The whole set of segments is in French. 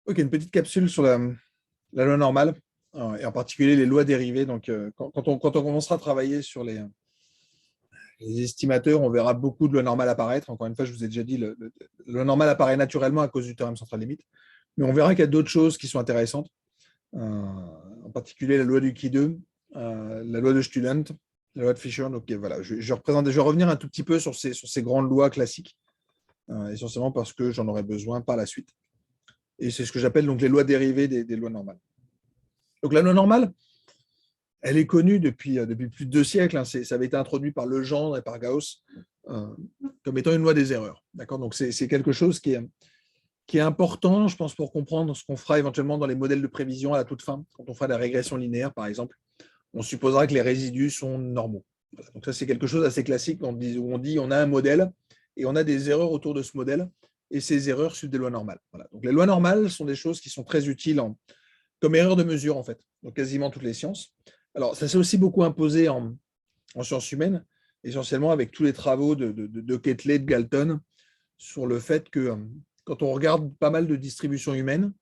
Ok, une petite capsule sur la loi normale, et en particulier les lois dérivées. Donc, quand on commencera à travailler sur les estimateurs, on verra beaucoup de lois normales apparaître. Encore une fois, je vous ai déjà dit, la loi normale apparaît naturellement à cause du théorème central limite. Mais on verra qu'il y a d'autres choses qui sont intéressantes, en particulier la loi du qui 2, la loi de Student, la loi de Fisher. Donc, voilà, je vais revenir un tout petit peu sur ces grandes lois classiques, essentiellement parce que j'en aurai besoin par la suite. Et c'est ce que j'appelle donc les lois dérivées des lois normales. Donc la loi normale, elle est connue depuis plus de 2 siècles. Hein. Ça avait été introduit par Legendre et par Gauss, euh, comme étant une loi des erreurs. D'accord. Donc c'est quelque chose qui est important, je pense, pour comprendre ce qu'on fera éventuellement dans les modèles de prévision à la toute fin, quand on fera des régressions linéaires, par exemple. On supposera que les résidus sont normaux. Voilà. Donc ça, c'est quelque chose d'assez classique où on dit on a un modèle et on a des erreurs autour de ce modèle, et ces erreurs suivent des lois normales. Voilà. Donc les lois normales sont des choses qui sont très utiles comme erreur de mesure, en fait, dans quasiment toutes les sciences. Alors, ça s'est aussi beaucoup imposé en sciences humaines, essentiellement avec tous les travaux de Quetelet, de Galton, sur le fait que quand on regarde pas mal de distributions humaines,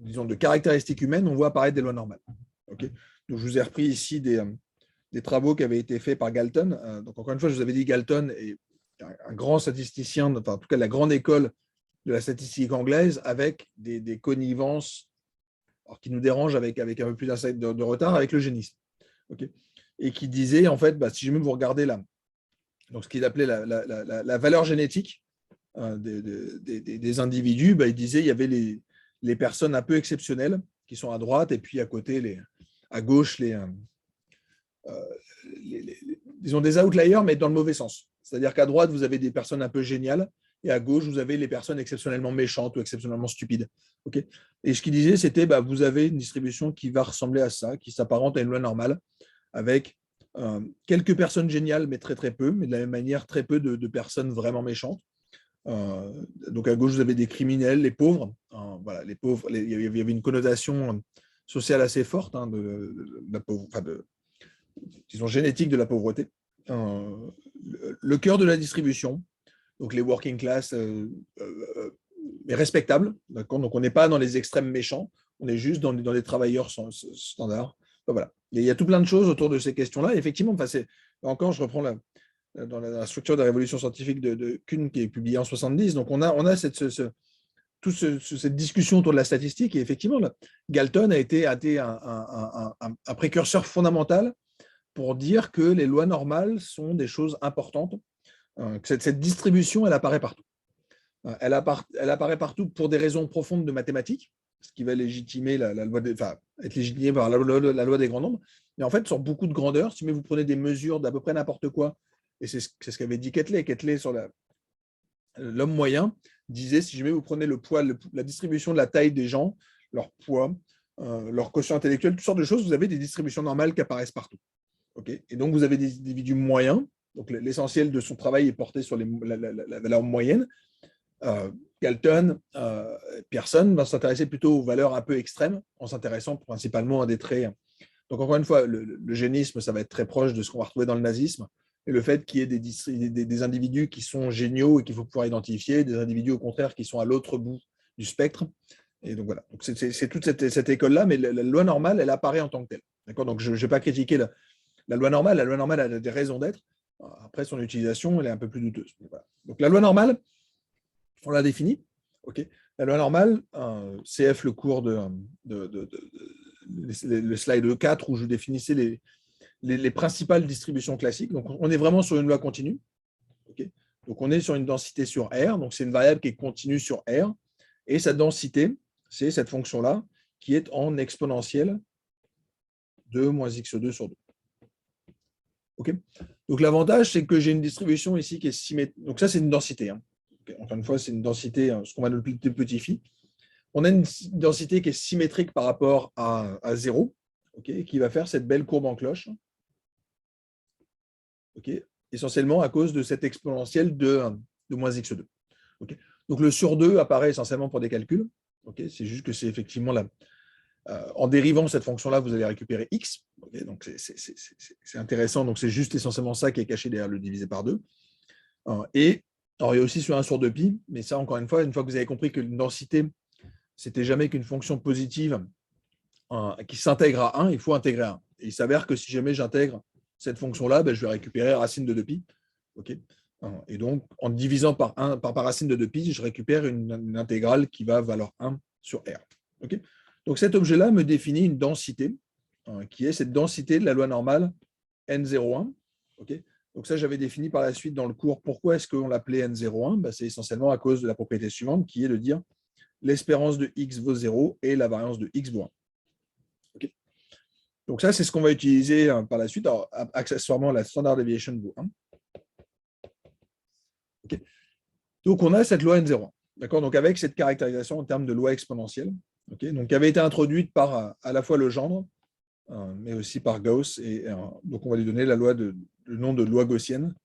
disons de caractéristiques humaines, on voit apparaître des lois normales. Okay. Donc, je vous ai repris ici des travaux qui avaient été faits par Galton. Donc, encore une fois, je vous avais dit Galton est un grand statisticien, enfin, en tout cas, la grande école de la statistique anglaise, avec des connivences, alors qui nous dérange avec un peu plus de retard, avec l'eugénisme. Okay. Et qui disait, en fait, si jamais vous regardez là, donc ce qu'il appelait la valeur génétique des individus, il disait il y avait les personnes un peu exceptionnelles qui sont à droite, et puis à côté, à gauche, disons des outliers, mais dans le mauvais sens. C'est-à-dire qu'à droite, vous avez des personnes un peu géniales, et à gauche, vous avez les personnes exceptionnellement méchantes ou exceptionnellement stupides. Okay. Et ce qu'il disait, c'était vous avez une distribution qui va ressembler à ça, qui s'apparente à une loi normale, avec quelques personnes géniales, mais très très peu, mais de la même manière, très peu de personnes vraiment méchantes. Donc à gauche, vous avez des criminels, les pauvres. Voilà, les pauvres, il y avait une connotation sociale assez forte, de la pauvre, disons génétique de la pauvreté. Le cœur de la distribution, donc les working class, est respectable. Donc on n'est pas dans les extrêmes méchants, on est juste dans les travailleurs standards. Voilà. Il y a tout plein de choses autour de ces questions-là. Effectivement, encore, je reprends dans la structure de la révolution scientifique de Kuhn qui est publiée en 70. Donc on a cette discussion autour de la statistique. Et effectivement, là, Galton a été un précurseur fondamental pour dire que les lois normales sont des choses importantes, que cette distribution, elle apparaît partout. Elle apparaît partout pour des raisons profondes de mathématiques, ce qui va légitimer la loi être légitimé par la loi des grands nombres. Mais en fait, sur beaucoup de grandeurs, si vous prenez des mesures d'à peu près n'importe quoi, et c'est ce qu'avait dit Quetelet. Quetelet, sur l'homme moyen, disait, si jamais vous prenez le poids, la distribution de la taille des gens, leur poids, leur quotient intellectuel, toutes sortes de choses, vous avez des distributions normales qui apparaissent partout. Okay. Et donc, vous avez des individus moyens. Donc, l'essentiel de son travail est porté sur la valeur moyenne. Galton, Pearson va s'intéresser plutôt aux valeurs un peu extrêmes, en s'intéressant principalement à des traits. Donc, encore une fois, l'eugénisme, ça va être très proche de ce qu'on va retrouver dans le nazisme, et le fait qu'il y ait des individus qui sont géniaux et qu'il faut pouvoir identifier, des individus au contraire qui sont à l'autre bout du spectre. Et donc voilà, donc c'est toute cette école-là, mais la loi normale, elle apparaît en tant que telle. D'accord. Donc je ne vais pas critiquer la loi normale. La loi normale a des raisons d'être. Après, son utilisation, elle est un peu plus douteuse. Voilà. Donc la loi normale, on l'a définie. Okay. La loi normale, CF, le cours le slide 4, où je définissais les principales distributions classiques. Donc, on est vraiment sur une loi continue. Okay. Donc, on est sur une densité sur R. Donc, c'est une variable qui est continue sur R. Et sa densité, c'est cette fonction-là, qui est en exponentielle de moins x2 sur 2. Okay. Donc, l'avantage, c'est que j'ai une distribution ici qui est symétrique. Donc, ça, c'est une densité. Hein. Okay. Encore une fois, c'est une densité, ce qu'on va appeler le petit phi. On a une densité qui est symétrique par rapport à 0, okay, qui va faire cette belle courbe en cloche. Okay, essentiellement à cause de cette exponentielle de moins x2. Okay. Donc le sur 2 apparaît essentiellement pour des calculs. Okay, c'est juste que c'est effectivement là. En dérivant cette fonction-là, vous allez récupérer x. Okay, donc c'est intéressant. Donc c'est juste essentiellement ça qui est caché derrière le divisé par 2. Et alors, il y a aussi sur 1 sur 2 pi, mais ça, encore une fois que vous avez compris que une densité c'était jamais qu'une fonction positive qui s'intègre à 1, il faut intégrer 1. Et il s'avère que si jamais j'intègre cette fonction-là, je vais récupérer racine de 2pi. Okay. Et donc, en divisant par racine de 2pi, je récupère une intégrale qui va valoir 1 sur R. Okay. Donc, cet objet-là me définit une densité, qui est cette densité de la loi normale N01. Okay. Donc, ça, j'avais défini par la suite dans le cours. Pourquoi est-ce qu'on l'appelait N01 ? C'est essentiellement à cause de la propriété suivante, qui est de dire l'espérance de x vaut 0 et la variance de x vaut 1. Okay. Donc, ça, c'est ce qu'on va utiliser par la suite. Alors, accessoirement, la standard deviation vaut 1. Okay. Donc, on a cette loi N01. D'accord. Donc, avec cette caractérisation en termes de loi exponentielle, okay, donc, qui avait été introduite par à la fois Legendre, mais aussi par Gauss. Et donc, on va lui donner le nom de loi gaussienne,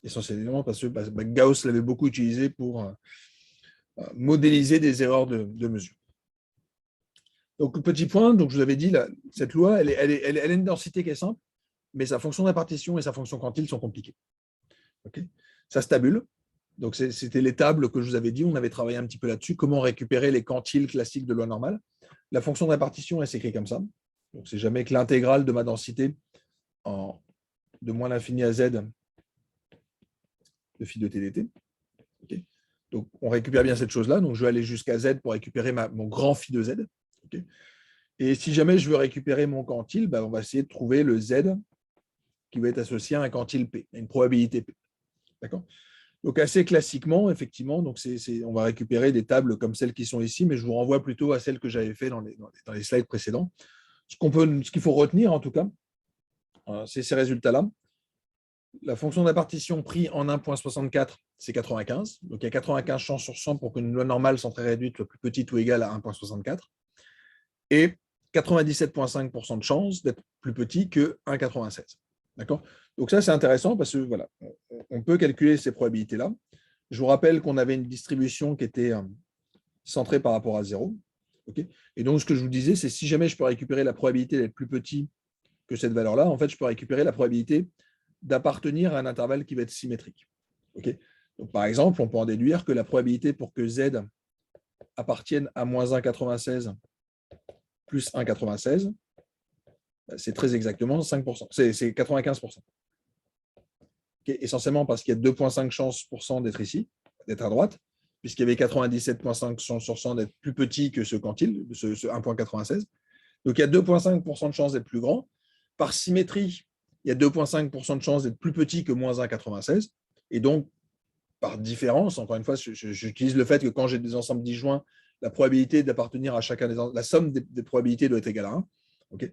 essentiellement parce que Gauss l'avait beaucoup utilisé pour modéliser des erreurs de mesure. Donc, petit point, donc je vous avais dit, cette loi, elle a une densité qui est simple, mais sa fonction d'impartition et sa fonction quantile sont compliquées. Okay. Ça se tabule. Donc, c'était les tables que je vous avais dit. On avait travaillé un petit peu là-dessus. Comment récupérer les quantiles classiques de loi normale. La fonction d'impartition, elle s'écrit comme ça. Donc, c'est jamais que l'intégrale de ma densité de moins l'infini à z de phi de t dt. Okay. Donc, on récupère bien cette chose-là. Donc, je vais aller jusqu'à z pour récupérer mon grand phi de z. Okay. Et si jamais je veux récupérer mon quantile, on va essayer de trouver le z qui va être associé à un quantile p, à une probabilité p. D'accord ? Donc, assez classiquement, effectivement, donc on va récupérer des tables comme celles qui sont ici, mais je vous renvoie plutôt à celles que j'avais fait dans les slides précédents. Ce qu'il faut retenir, en tout cas, c'est ces résultats-là. La fonction d'impartition pris en 1,64, c'est 95. Donc, il y a 95 chances sur 100 pour qu'une loi normale sans très réduite soit plus petite ou égale à 1,64. Et 97,5% de chances d'être plus petit que 1,96. D'accord ? Donc ça, c'est intéressant parce que voilà, on peut calculer ces probabilités-là. Je vous rappelle qu'on avait une distribution qui était centrée par rapport à 0. Okay ? Et donc, ce que je vous disais, c'est si jamais je peux récupérer la probabilité d'être plus petit que cette valeur-là, en fait, je peux récupérer la probabilité d'appartenir à un intervalle qui va être symétrique. Okay ? Donc, par exemple, on peut en déduire que la probabilité pour que z appartienne à moins 1,96 plus 1,96, c'est très exactement 5%. C'est 95%. Okay, essentiellement parce qu'il y a 2,5 chances d'être ici, d'être à droite, puisqu'il y avait 97,5 chances sur 100 d'être plus petit que ce quantile, ce 1,96. Donc, il y a 2,5% de chances d'être plus grand. Par symétrie, il y a 2,5% de chances d'être plus petit que moins 1,96. Et donc, par différence, encore une fois, j'utilise le fait que quand j'ai des ensembles disjoints, la probabilité d'appartenir à chacun la somme des probabilités doit être égale à 1. Okay.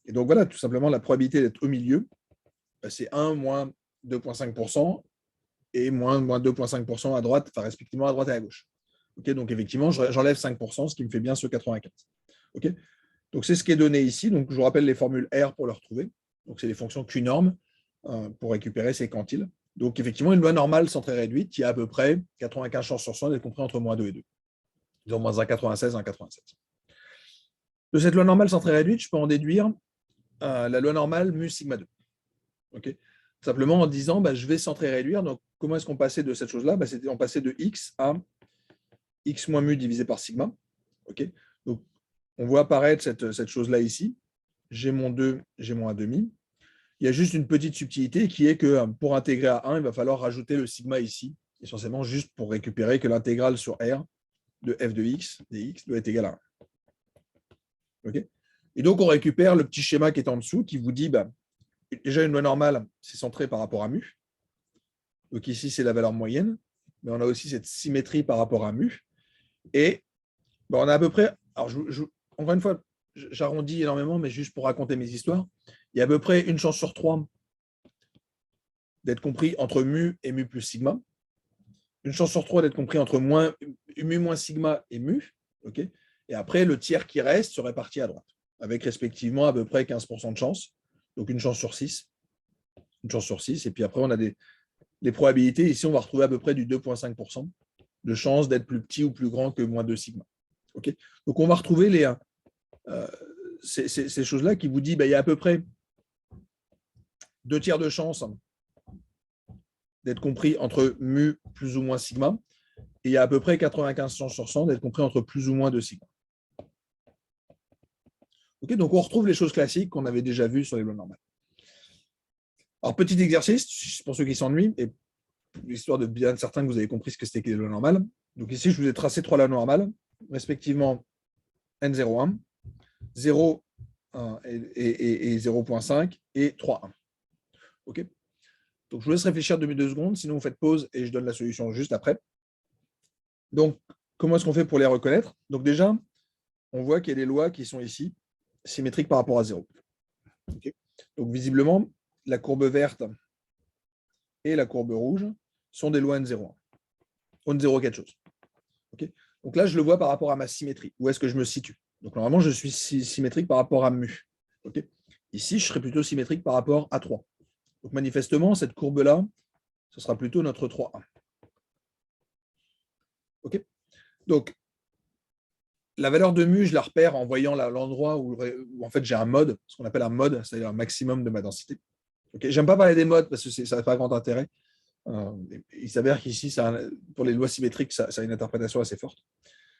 Et donc, voilà, tout simplement, la probabilité d'être au milieu, c'est 1 moins 2,5% et moins 2,5% à droite, enfin, respectivement à droite et à gauche. Okay. Donc, effectivement, j'enlève 5%, ce qui me fait bien ce 95. Okay. Donc, c'est ce qui est donné ici. Donc, je vous rappelle les formules R pour le retrouver. Donc, c'est les fonctions Q-normes pour récupérer ces quantiles. Donc, effectivement, une loi normale sans très réduite qui a à peu près 95 chances sur 100 d'être compris entre moins 2 et 2. Disons moins 1,96, 1,87. De cette loi normale sans très réduite, je peux en déduire la loi normale mu sigma 2. Okay. Simplement en disant, je vais sans très réduire. Donc, comment est-ce qu'on passait de cette chose-là ? On passait de x à x moins mu divisé par sigma. Okay. Donc, on voit apparaître cette chose-là ici. J'ai mon 2, j'ai mon 1,5. Il y a juste une petite subtilité qui est que pour intégrer à 1, il va falloir rajouter le sigma ici, essentiellement juste pour récupérer que l'intégrale sur R de f de x dx doit être égale à 1. Okay. Et donc, on récupère le petit schéma qui est en dessous qui vous dit, déjà une loi normale, c'est centré par rapport à mu. Donc ici, c'est la valeur moyenne, mais on a aussi cette symétrie par rapport à mu. Et on a à peu près, alors encore une fois, j'arrondis énormément, mais juste pour raconter mes histoires, il y a à peu près une chance sur 3 d'être compris entre mu et mu plus sigma. Une chance sur 3 d'être compris entre mu moins sigma et mu. Okay. Et après, le tiers qui reste se répartit à droite, avec respectivement à peu près 15% de chance. Donc une chance sur 6. Une chance sur 6. Et puis après, on a des probabilités. Ici, on va retrouver à peu près du 2,5% de chance d'être plus petit ou plus grand que moins 2 sigma. Okay. Donc, on va retrouver ces choses-là qui vous disent il y a à peu près 2 tiers de chance d'être compris entre mu plus ou moins sigma. Et il y a à peu près 95 chances sur 100 d'être compris entre plus ou moins 2 sigma. Okay, donc, on retrouve les choses classiques qu'on avait déjà vues sur les lois normales. Alors, petit exercice, pour ceux qui s'ennuient, et l'histoire de bien certain que vous avez compris ce que c'était que les lois normales. Donc, ici, je vous ai tracé 3 lois normales, respectivement N01, 0, 1 et 0,5 et 3, 1. OK. Donc, je vous laisse réfléchir 2 secondes, sinon vous faites pause et je donne la solution juste après. Donc, comment est-ce qu'on fait pour les reconnaître? Donc, déjà, on voit qu'il y a des lois qui sont ici, symétriques par rapport à 0. Okay. Donc, visiblement, la courbe verte et la courbe rouge sont des lois N01. N0 quelque chose. Okay. Donc là, je le vois par rapport à ma symétrie. Où est-ce que je me situe? Donc, normalement, je suis symétrique par rapport à mu. Okay. Ici, je serai plutôt symétrique par rapport à 3. Donc, manifestement, cette courbe-là, ce sera plutôt notre 3,1. OK. Donc, la valeur de mu, je la repère en voyant l'endroit où en fait j'ai un mode, ce qu'on appelle un mode, c'est-à-dire un maximum de ma densité. Okay. J'aime pas parler des modes parce que ça n'a pas grand intérêt. Il s'avère qu'ici, pour les lois symétriques, ça a une interprétation assez forte.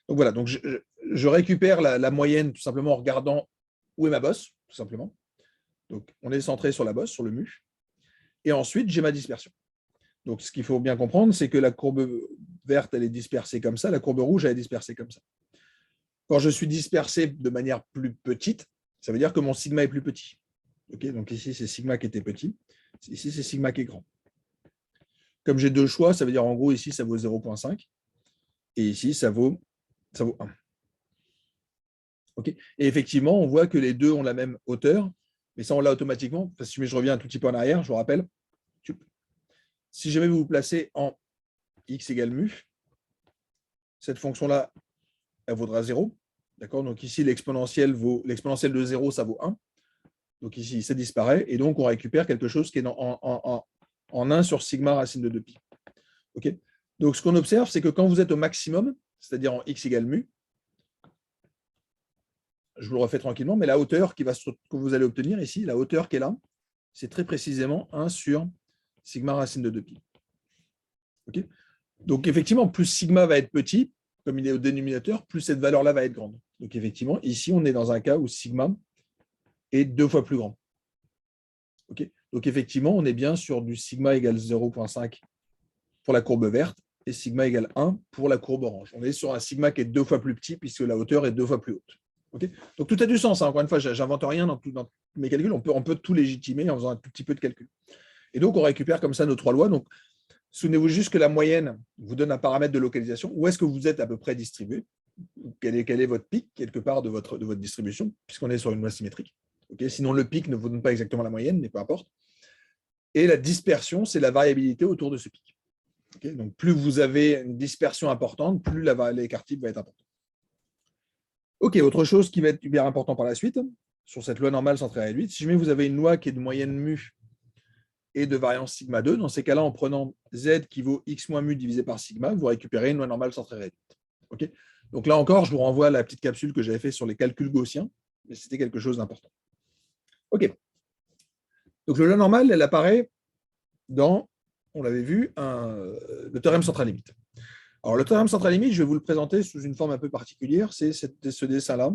Donc voilà, donc je récupère la moyenne tout simplement en regardant où est ma bosse, tout simplement. Donc on est centré sur la bosse, sur le mu. Et ensuite, j'ai ma dispersion. Donc ce qu'il faut bien comprendre, c'est que la courbe verte, elle est dispersée comme ça, la courbe rouge, elle est dispersée comme ça. Quand je suis dispersé de manière plus petite, ça veut dire que mon sigma est plus petit. Okay, donc ici, c'est sigma qui était petit. Ici, c'est sigma qui est grand. Comme j'ai 2 choix, ça veut dire en gros, ici, ça vaut 0,5. Et ici, ça vaut 1. Okay. Et effectivement, on voit que les deux ont la même hauteur. Mais ça, on l'a automatiquement. Parce que je reviens un tout petit peu en arrière, je vous rappelle. Si jamais vous vous placez en x égale mu, cette fonction-là, elle vaudra 0. D'accord. Donc ici, l'exponentielle de 0, ça vaut 1. Donc ici, ça disparaît. Et donc, on récupère quelque chose qui est en 1 sur sigma racine de 2pi. Okay. Donc, ce qu'on observe, c'est que quand vous êtes au maximum, c'est-à-dire en x égale mu, je vous le refais tranquillement, mais la hauteur que vous allez obtenir ici, la hauteur qui est là, c'est très précisément 1 sur sigma racine de 2pi. Okay. Donc, effectivement, plus sigma va être petit, comme il est au dénominateur, plus cette valeur-là va être grande. Donc, effectivement, ici, on est dans un cas où sigma est 2 fois plus grand. Okay. Donc, effectivement, on est bien sur du sigma égale 0,5 pour la courbe verte et sigma égale 1 pour la courbe orange. On est sur un sigma qui est 2 fois plus petit puisque la hauteur est 2 fois plus haute. Okay. Donc, tout a du sens. Hein. Encore une fois, je n'invente rien dans mes calculs. On peut tout légitimer en faisant un tout petit peu de calcul. Et donc, on récupère comme ça nos 3 lois. Donc, souvenez-vous juste que la moyenne vous donne un paramètre de localisation. Où est-ce que vous êtes à peu près distribué? Quel est votre pic, quelque part, de votre distribution, puisqu'on est sur une loi symétrique. Okay. Sinon, le pic ne vous donne pas exactement la moyenne, mais peu importe. Et la dispersion, c'est la variabilité autour de ce pic. Okay. Donc, plus vous avez une dispersion importante, plus l'écart type va être important. OK, autre chose qui va être hyper important par la suite, sur cette loi normale centrée réduite, si jamais vous avez une loi qui est de moyenne mu et de variance sigma 2, dans ces cas-là, en prenant z qui vaut x moins mu divisé par sigma, vous récupérez une loi normale centrée réduite. Okay. Donc là encore, je vous renvoie à la petite capsule que j'avais faite sur les calculs gaussiens, mais c'était quelque chose d'important. OK. Donc la loi normale, elle apparaît dans, on l'avait vu, le théorème central limite. Alors, le théorème central limite, je vais vous le présenter sous une forme un peu particulière, c'est ce dessin-là.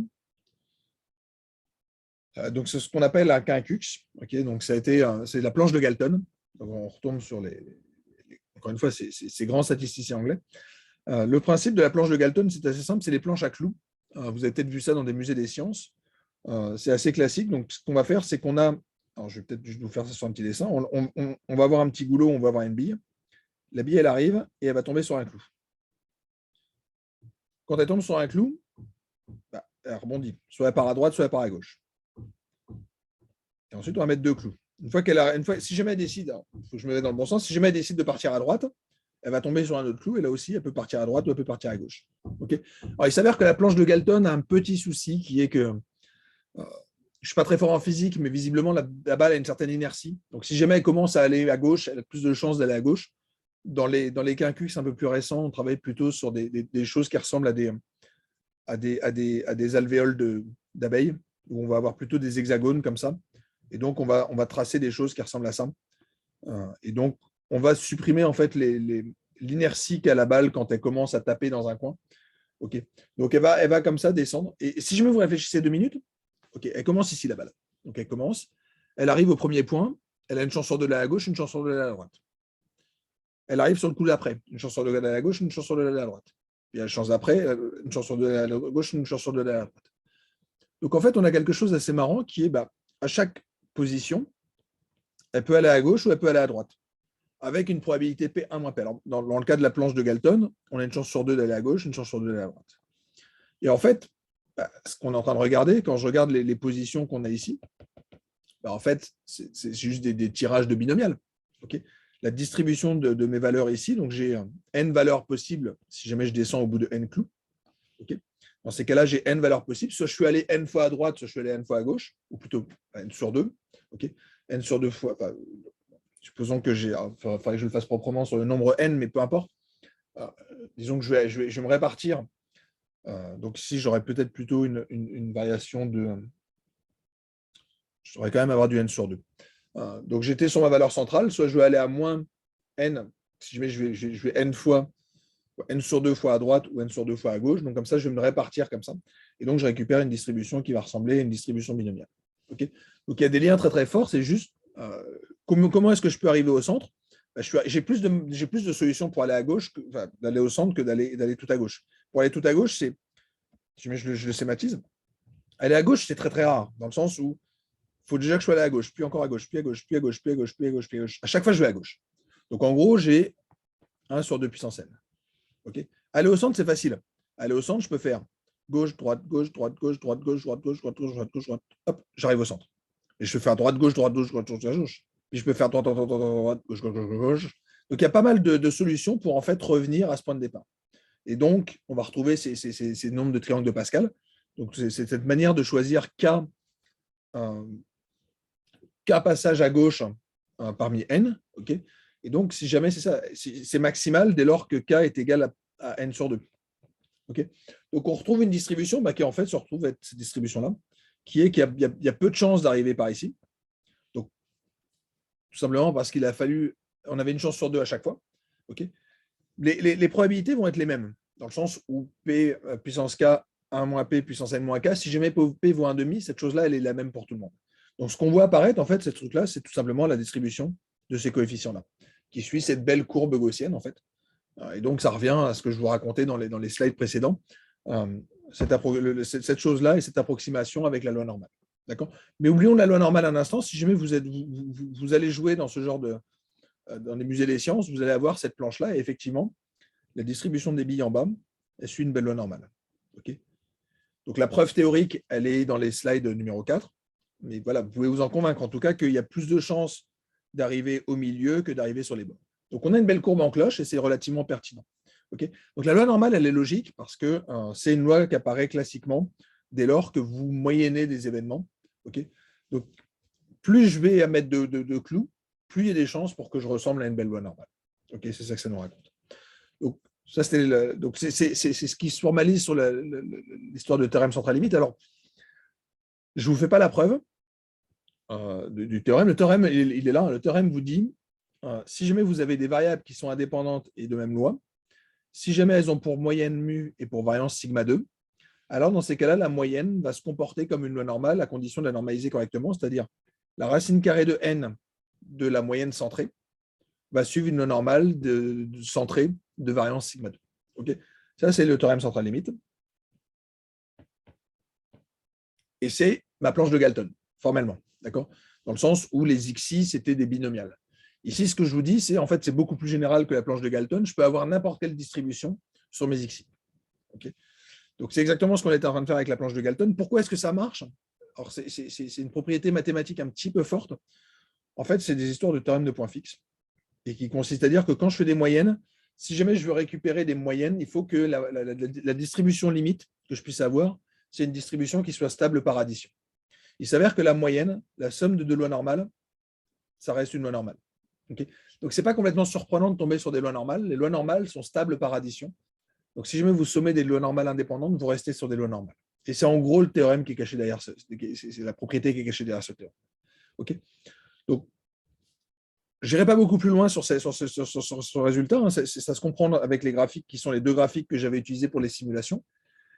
Donc, c'est ce qu'on appelle un quincux. Okay, donc, c'est la planche de Galton. Donc, on retombe sur encore une fois, ces grands statisticiens anglais. Le principe de la planche de Galton, c'est assez simple, c'est les planches à clous. Vous avez peut-être vu ça dans des musées des sciences. C'est assez classique. Donc, ce qu'on va faire, c'est qu'on a. Alors, je vais peut-être juste vous faire ça sur un petit dessin. On va avoir un petit goulot, on va avoir une bille. La bille, elle arrive et elle va tomber sur un clou. Quand elle tombe sur un clou, elle rebondit. Soit elle part à droite, soit elle part à gauche. Et ensuite, on va mettre 2 clous. Si jamais elle décide, il faut que je me mette dans le bon sens, si jamais elle décide de partir à droite, elle va tomber sur un autre clou et là aussi, elle peut partir à droite ou elle peut partir à gauche. Okay. Alors, il s'avère que la planche de Galton a un petit souci qui est que je ne suis pas très fort en physique, mais visiblement, la balle a une certaine inertie. Donc, si jamais elle commence à aller à gauche, elle a plus de chances d'aller à gauche. Dans les quincux un peu plus récents, on travaille plutôt sur des choses qui ressemblent à des alvéoles d'abeilles, où on va avoir plutôt des hexagones comme ça. Et donc, on va tracer des choses qui ressemblent à ça. Et donc, on va supprimer en fait l'inertie qu'a la balle quand elle commence à taper dans un coin. Okay. Donc, elle va comme ça descendre. Et si je me vous réfléchissez 2 minutes, Ok, elle commence ici, la balle. Donc, elle commence. Elle arrive au premier point. Elle a une chance sur deux d'aller à gauche, une chance sur deux d'aller à droite. Elle arrive sur le coup d'après. Une chance sur deux d'aller à gauche, une chance sur deux d'aller à droite. Puis la chance d'après, une chance sur deux d'aller à gauche, une chance sur deux d'aller à droite. Donc, en fait, on a quelque chose d'assez marrant qui est, à chaque position, elle peut aller à gauche ou elle peut aller à droite, avec une probabilité P1 moins P. Alors, dans le cas de la planche de Galton, on a une chance sur deux d'aller à gauche, une chance sur deux d'aller à droite. Et en fait, ce qu'on est en train de regarder, quand je regarde les positions qu'on a ici, en fait, c'est juste des tirages de binomial. Okay, la distribution de mes valeurs ici, donc j'ai n valeurs possibles si jamais je descends au bout de n clous. Okay, dans ces cas-là, j'ai n valeurs possibles. Soit je suis allé n fois à droite, soit je suis allé n fois à gauche, ou plutôt n sur 2. Okay, n sur 2 fois. Supposons que j'ai. Il faudrait que je le fasse proprement sur le nombre n, mais peu importe. Disons que je vais me répartir. Donc ici, j'aurais peut-être plutôt une variation de. Je devrais quand même avoir du n sur 2. Donc j'étais sur ma valeur centrale, soit je vais aller à moins n, si jamais je vais n fois, n sur 2 fois à droite ou n sur 2 fois à gauche. Donc comme ça, je vais me répartir comme ça. Et donc je récupère une distribution qui va ressembler à une distribution binomiale. Okay, donc il y a des liens très très forts. C'est juste comment est-ce que je peux arriver au centre. J'ai plus de solutions pour aller à gauche, d'aller au centre que d'aller tout à gauche. Pour aller tout à gauche, c'est, je le schématise, aller à gauche, c'est très très rare, dans le sens où il faut déjà que je sois allé à gauche, puis encore à gauche, puis à gauche, puis à gauche, puis à gauche, puis à gauche, puis à gauche. À chaque fois, je vais à gauche. Donc en gros, j'ai 1 sur 2 puissance n. Okay, aller au centre, c'est facile. Aller au centre, je peux faire gauche, droite, gauche, droite, gauche, droite, gauche, droite, gauche, droite, gauche, droite, gauche, droite. Hop, j'arrive au centre. Et je peux faire droite, gauche, droite, gauche, droite, gauche, droite, gauche. Puis je peux faire droite, droite, droite, droite, gauche, gauche, gauche, gauche. Donc il y a pas mal de solutions pour en fait revenir à ce point de départ. Et donc, on va retrouver ces nombres de triangles de Pascal. Donc, c'est cette manière de choisir K passage à gauche parmi n. Okay, et donc, si jamais c'est ça, c'est maximal dès lors que K est égal à n sur 2. Okay, donc, on retrouve une distribution qui, en fait, se retrouve être cette distribution-là, qui est qu'il y a peu de chances d'arriver par ici. Donc, tout simplement parce qu'il a fallu, on avait une chance sur 2 à chaque fois. Okay, les probabilités vont être les mêmes, dans le sens où P puissance K, 1 moins P puissance N moins K, si jamais P vaut 1,5, cette chose-là, elle est la même pour tout le monde. Donc, ce qu'on voit apparaître, en fait, ce truc-là, c'est tout simplement la distribution de ces coefficients-là, qui suit cette belle courbe gaussienne, en fait. Et donc, ça revient à ce que je vous racontais dans les slides précédents, cette chose-là et cette approximation avec la loi normale. D'accord ? Mais oublions la loi normale un instant. Si jamais vous allez jouer dans ce genre dans les musées des sciences, vous allez avoir cette planche-là, et effectivement, la distribution des billes en bas, elle suit une belle loi normale. Okay, donc, la preuve théorique, elle est dans les slides numéro 4. Mais voilà, vous pouvez vous en convaincre en tout cas qu'il y a plus de chances d'arriver au milieu que d'arriver sur les bords. Donc, on a une belle courbe en cloche et c'est relativement pertinent. Okay, donc, la loi normale, elle est logique parce que c'est une loi qui apparaît classiquement dès lors que vous moyennez des événements. Okay, donc, plus je vais mettre de clous, plus il y a des chances pour que je ressemble à une belle loi normale. Okay, c'est ça que ça nous raconte. Donc, ça, c'est ce qui se formalise sur l'histoire de théorème central limite. Alors, je ne vous fais pas la preuve du théorème. Le théorème, il est là. Le théorème vous dit, si jamais vous avez des variables qui sont indépendantes et de même loi, si jamais elles ont pour moyenne mu et pour variance sigma 2, alors dans ces cas-là, la moyenne va se comporter comme une loi normale à condition de la normaliser correctement, c'est-à-dire la racine carrée de n de la moyenne centrée va suivre une loi normale centrée de variance sigma 2. Okay, ça, c'est le théorème central limite. Et c'est ma planche de Galton, formellement, d'accord ? Dans le sens où les xi, c'était des binomiales. Ici, ce que je vous dis, c'est en fait, c'est beaucoup plus général que la planche de Galton. Je peux avoir n'importe quelle distribution sur mes xi. Okay, donc, c'est exactement ce qu'on était en train de faire avec la planche de Galton. Pourquoi est-ce que ça marche ? Alors, c'est une propriété mathématique un petit peu forte. En fait, c'est des histoires de théorème de points fixes et qui consiste à dire que quand je fais des moyennes, si jamais je veux récupérer des moyennes, il faut que la distribution limite que je puisse avoir, c'est une distribution qui soit stable par addition. Il s'avère que la moyenne, la somme de deux lois normales, ça reste une loi normale. Okay, donc, ce n'est pas complètement surprenant de tomber sur des lois normales. Les lois normales sont stables par addition. Donc, si jamais vous sommez des lois normales indépendantes, vous restez sur des lois normales. Et c'est en gros le théorème qui est caché derrière c'est la propriété qui est cachée derrière ce théorème. Okay, donc, je n'irai pas beaucoup plus loin sur ce résultat. Hein. Ça se comprend avec les graphiques qui sont les deux graphiques que j'avais utilisés pour les simulations.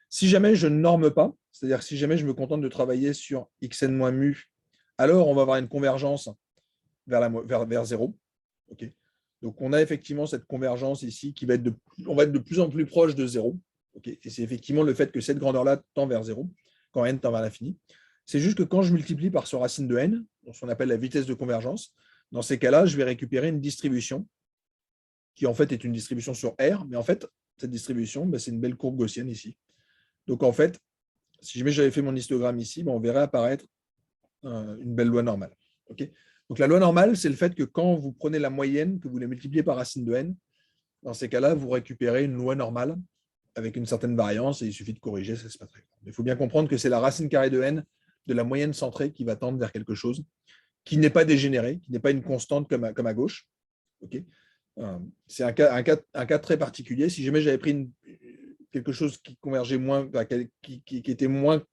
Si jamais je ne norme pas, C'est-à-dire que si jamais je me contente de travailler sur xn-mu, alors on va avoir une convergence vers 0. Okay. Donc, on a effectivement cette convergence ici qui va être on va être de plus en plus proche de 0. Okay. Et c'est effectivement le fait que cette grandeur-là tend vers 0, quand n tend vers l'infini. C'est juste que quand je multiplie par ce racine de n, ce qu'on appelle la vitesse de convergence, dans ces cas-là, je vais récupérer une distribution qui en fait est une distribution sur R, mais en fait, cette distribution, c'est une belle courbe gaussienne ici. Donc en fait, si jamais j'avais fait mon histogramme ici, on verrait apparaître une belle loi normale. Okay. Donc la loi normale, c'est le fait que quand vous prenez la moyenne, que vous la multipliez par racine de n, dans ces cas-là, vous récupérez une loi normale avec une certaine variance et il suffit de corriger, ça c'est pas très grave. Mais il faut bien comprendre que c'est la racine carrée de n de la moyenne centrée qui va tendre vers quelque chose qui n'est pas dégénéré, qui n'est pas une constante comme à gauche. Okay. C'est un cas très particulier. Si jamais j'avais pris quelque chose qui convergeait moins, qui était moins,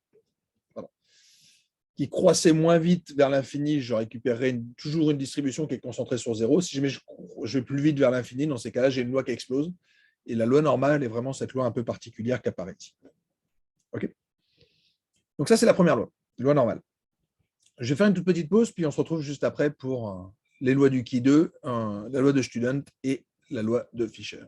qui croissait moins vite vers l'infini, je récupérerais toujours une distribution qui est concentrée sur 0. Si jamais je vais plus vite vers l'infini, dans ces cas-là, j'ai une loi qui explose. Et la loi normale est vraiment cette loi un peu particulière qui apparaît ici. Okay. Donc ça, c'est la première loi normale. Je vais faire une toute petite pause, puis on se retrouve juste après pour les lois du Qui 2, la loi de Student et la loi de Fischer.